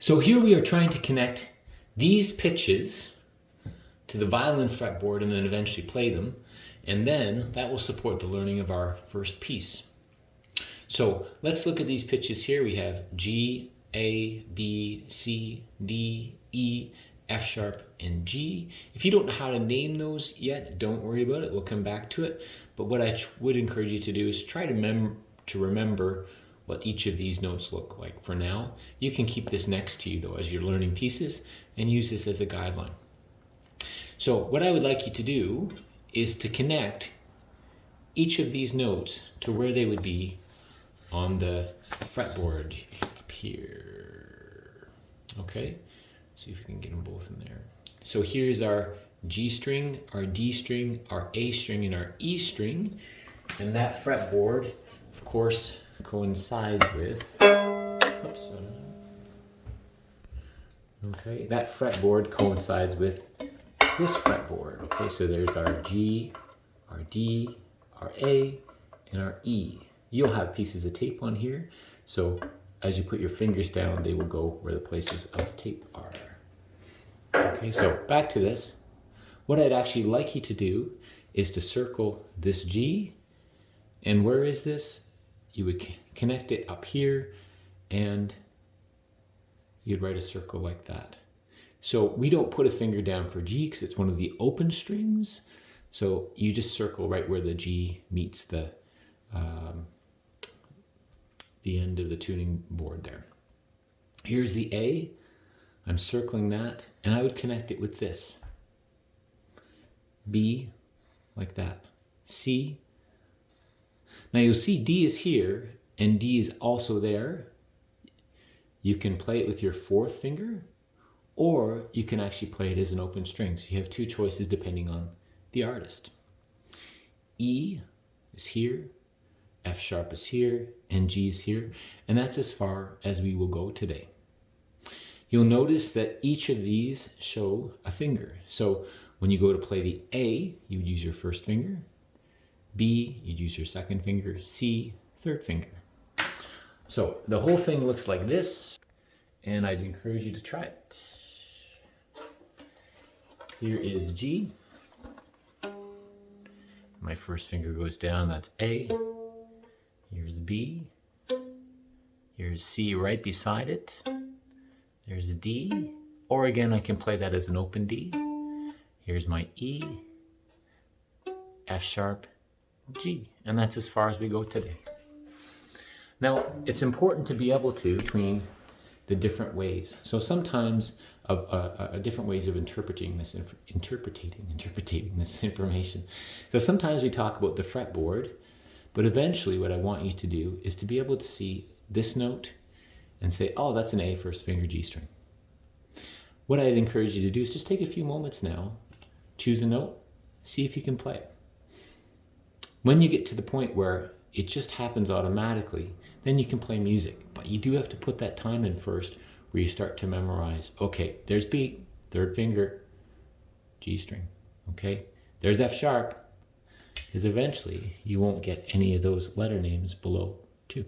So here we are trying to connect these pitches to the violin fretboard and then eventually play them. And then that will support the learning of our first piece. So let's look at these pitches here. We have G, A, B, C, D, E, F sharp, and G. If you don't know how to name those yet, don't worry about it. We'll come back to it. But what I would encourage you to do is try to remember what each of these notes look like for now. You can keep this next to you though as you're learning pieces and use this as a guideline. So what I would like you to do is to connect each of these notes to where they would be on the fretboard up here. Okay, let's see if we can get them both in there. So here's our G string, our D string, our A string, and our E string. And that fretboard, of course, coincides with, oops, okay, that fretboard coincides with this fretboard. Okay, so there's our G, our D, our A, and our E. You'll have pieces of tape on here, so as you put your fingers down, they will go where the places of the tape are. Okay, so back to this. What I'd actually like you to do is to circle this G, and where is this? You would connect it up here, and you'd write a circle like that. So we don't put a finger down for G because it's one of the open strings. So you just circle right where the G meets the end of the tuning board there. Here's the A. I'm circling that, and I would connect it with this. B, like that. C. Now you'll see D is here, and D is also there. You can play it with your fourth finger, or you can actually play it as an open string. So you have two choices depending on the artist. E is here, F sharp is here, and G is here. And that's as far as we will go today. You'll notice that each of these show a finger. So when you go to play the A, you would use your first finger. B, you'd use your second finger. C, third finger. So the whole thing looks like this, and I'd encourage you to try it. Here is G. My first finger goes down, that's A. Here's B. Here's C right beside it. There's a D. Or again, I can play that as an open D. Here's my E, F sharp, G. And that's as far as we go today. Now, it's important to be able to between the different ways. So sometimes different ways of interpreting this information. So sometimes we talk about the fretboard, but eventually what I want you to do is to be able to see this note and say, oh, that's an A first finger G string. What I'd encourage you to do is just take a few moments now, choose a note, see if you can play it. When you get to the point where it just happens automatically, then you can play music. But you do have to put that time in first where you start to memorize, okay, there's B, third finger, G string, okay? There's F sharp, because eventually you won't get any of those letter names below 2.